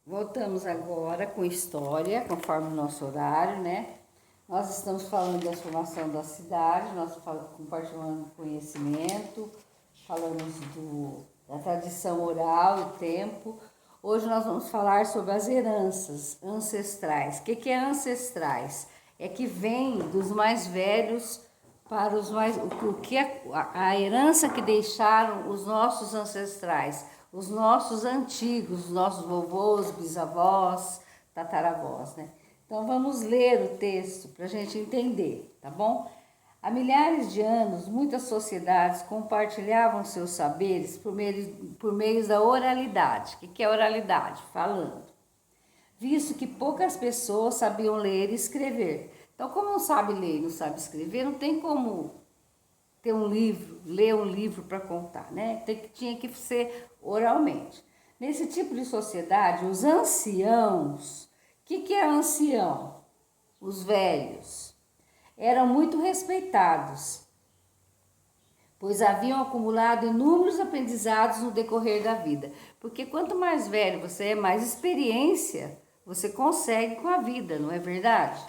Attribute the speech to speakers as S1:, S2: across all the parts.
S1: Voltamos agora com história, conforme o nosso horário, né? Nós estamos falando da formação da cidade, nós compartilhando conhecimento, falamos da tradição oral e tempo. Hoje nós vamos falar sobre as heranças ancestrais. O que é ancestrais? É que vem dos mais velhos para os mais... O que a herança que deixaram os nossos ancestrais, os nossos antigos, os nossos vovôs, bisavós, tataravós, né? Então vamos ler o texto para a gente entender, tá bom? Há milhares de anos, muitas sociedades compartilhavam seus saberes por meio da oralidade. O que é oralidade? Falando. Visto que poucas pessoas sabiam ler e escrever. Então, como não sabe ler e não sabe escrever, não tem como ter um livro, ler um livro para contar, né? Tinha que ser oralmente. Nesse tipo de sociedade, os anciãos, o que é ancião? Os velhos, eram muito respeitados, pois haviam acumulado inúmeros aprendizados no decorrer da vida. Porque quanto mais velho você é, mais experiência você consegue com a vida, não é verdade?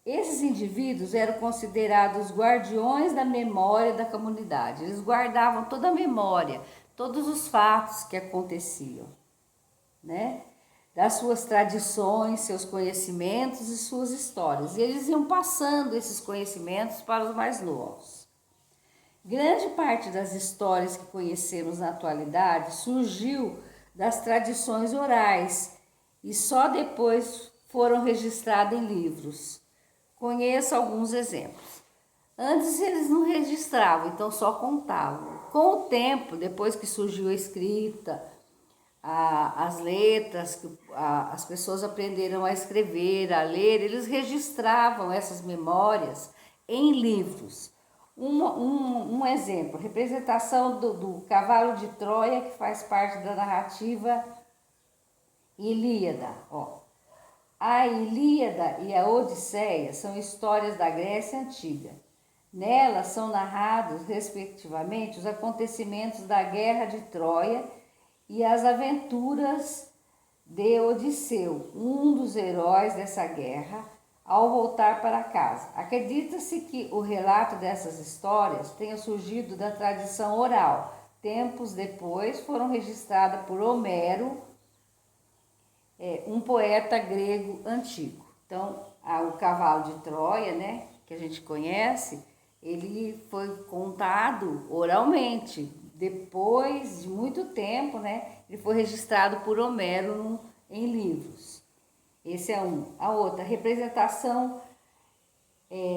S1: Esses indivíduos eram considerados guardiões da memória da comunidade. Eles guardavam toda a memória, todos os fatos que aconteciam, né? Das suas tradições, seus conhecimentos e suas histórias. E eles iam passando esses conhecimentos para os mais novos. Grande parte das histórias que conhecemos na atualidade surgiu das tradições orais e só depois foram registradas em livros. Conheço alguns exemplos. Antes eles não registravam, então só contavam. Com o tempo, depois que surgiu a escrita, as letras, as pessoas aprenderam a escrever, a ler, eles registravam essas memórias em livros. Um exemplo, representação do cavalo de Troia, que faz parte da narrativa Ilíada. A Ilíada e a Odisseia são histórias da Grécia Antiga. Nelas são narrados, respectivamente, os acontecimentos da Guerra de Troia e as aventuras de Odisseu, um dos heróis dessa guerra, ao voltar para casa. Acredita-se que o relato dessas histórias tenha surgido da tradição oral. Tempos depois foram registradas por Homero, um poeta grego antigo. Então, o cavalo de Troia, né, que a gente conhece, ele foi contado oralmente. Depois de muito tempo, né, ele foi registrado por Homero em livros. Esse é um. A outra, representação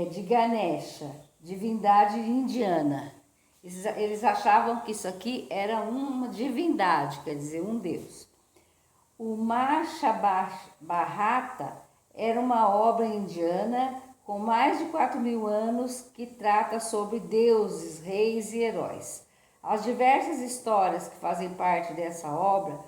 S1: de Ganesha, divindade indiana. Eles achavam que isso aqui era uma divindade, quer dizer, um deus. O Mahabharata era uma obra indiana com mais de 4.000 anos que trata sobre deuses, reis e heróis. As diversas histórias que fazem parte dessa obra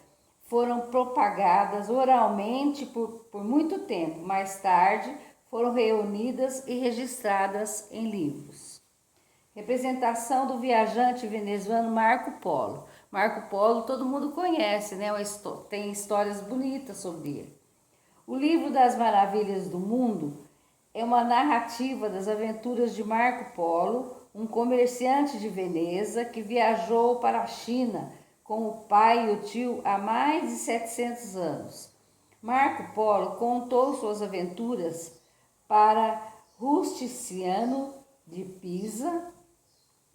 S1: foram propagadas oralmente por muito tempo. Mais tarde, foram reunidas e registradas em livros. Representação do viajante venezuelano Marco Polo. Marco Polo todo mundo conhece, né? Tem histórias bonitas sobre ele. O Livro das Maravilhas do Mundo é uma narrativa das aventuras de Marco Polo, um comerciante de Veneza que viajou para a China com o pai e o tio há mais de 700 anos. Marco Polo contou suas aventuras para Rusticiano de Pisa,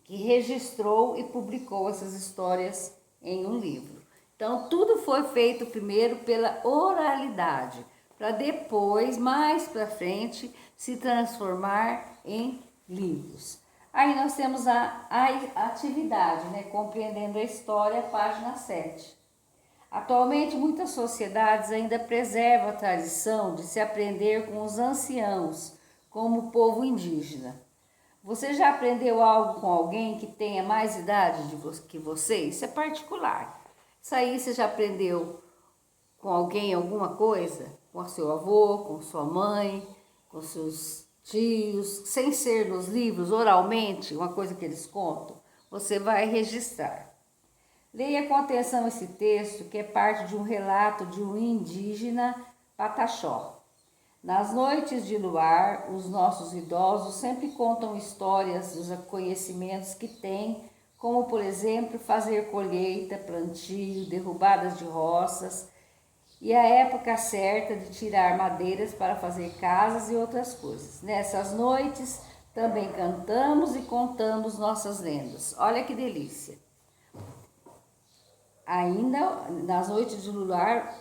S1: que registrou e publicou essas histórias em um livro. Então, tudo foi feito primeiro pela oralidade, para depois, mais para frente, se transformar em livros. Aí nós temos a atividade, né? Compreendendo a história, página 7. Atualmente, muitas sociedades ainda preservam a tradição de se aprender com os anciãos, como o povo indígena. Você já aprendeu algo com alguém que tenha mais idade que você? Isso é particular. Isso aí você já aprendeu com alguém alguma coisa? Com seu avô, com sua mãe, com seus tios, sem ser nos livros, oralmente, uma coisa que eles contam, você vai registrar. Leia com atenção esse texto, que é parte de um relato de um indígena pataxó. Nas noites de luar, os nossos idosos sempre contam histórias dos conhecimentos que têm, como, por exemplo, fazer colheita, plantio, derrubadas de roças e a época certa de tirar madeiras para fazer casas e outras coisas. Nessas noites, também cantamos e contamos nossas lendas. Olha que delícia! Ainda nas noites de luar,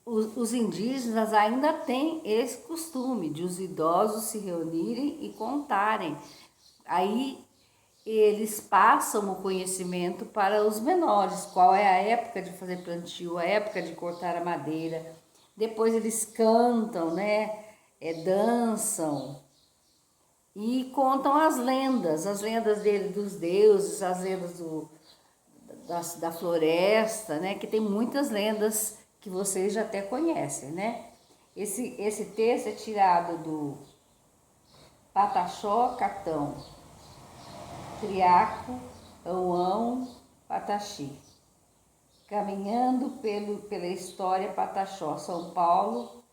S1: os indígenas ainda têm esse costume de os idosos se reunirem e contarem. Aí eles passam o conhecimento para os menores, qual é a época de fazer plantio, a época de cortar a madeira. Depois eles cantam, né? Dançam e contam as lendas dele, dos deuses, as lendas da floresta, né? Que tem muitas lendas que vocês já até conhecem, né? Esse texto é tirado do Pataxó Catão, Triaco, Auão, Pataxi. Caminhando pela história Pataxó, São Paulo,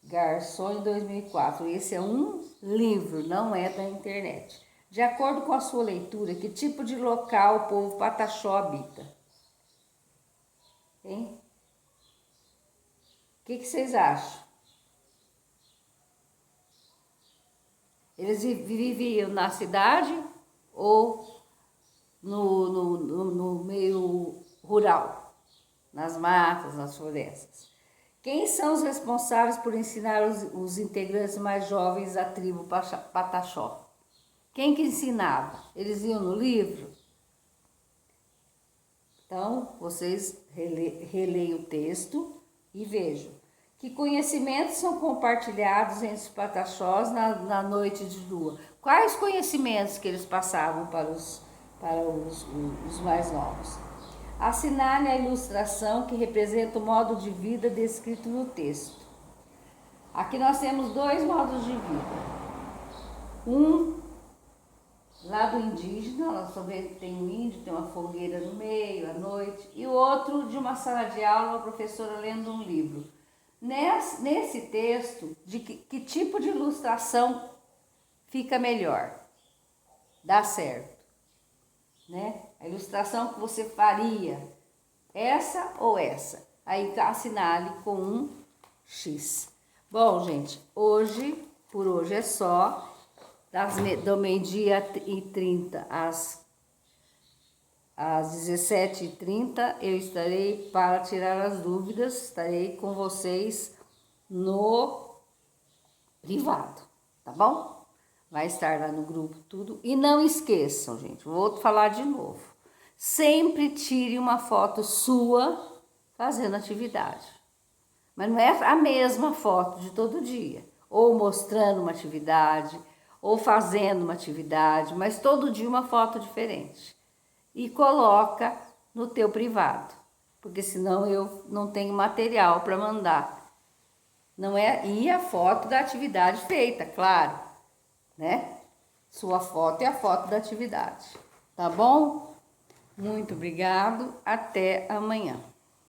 S1: Garçom, em 2004. Esse é um livro, não é da internet. De acordo com a sua leitura, que tipo de local o povo Pataxó habita? Hein? O que vocês acham? Eles viviam na cidade ou no meio rural, nas matas, nas florestas? Quem são os responsáveis por ensinar os integrantes mais jovens da tribo Pataxó? Quem que ensinava? Eles iam no livro? Então, vocês releem o texto e vejam que conhecimentos são compartilhados entre os pataxós na noite de lua. Quais conhecimentos que eles passavam para os mais novos? Assinale a ilustração que representa o modo de vida descrito no texto. Aqui nós temos dois modos de vida. Um lado indígena, nós também tem um índio, tem uma fogueira no meio, à noite, e o outro de uma sala de aula, uma professora lendo um livro. Nesse texto, de que tipo de ilustração fica melhor? Dá certo, né? A ilustração que você faria, essa ou essa? Aí assinale com um X. Bom, gente, por hoje é só. Do meio-dia e 30 às 17h30 eu estarei para tirar as dúvidas, estarei com vocês no privado, tá bom? Vai estar lá no grupo tudo. E não esqueçam, gente, vou falar de novo. Sempre tire uma foto sua fazendo atividade. Mas não é a mesma foto de todo dia. Ou mostrando uma atividade, ou fazendo uma atividade, mas todo dia uma foto diferente. E coloca no teu privado, porque senão eu não tenho material para mandar. Não é? E a foto da atividade feita, claro, né? Sua foto é a foto da atividade. Tá bom? Muito obrigado. Até amanhã.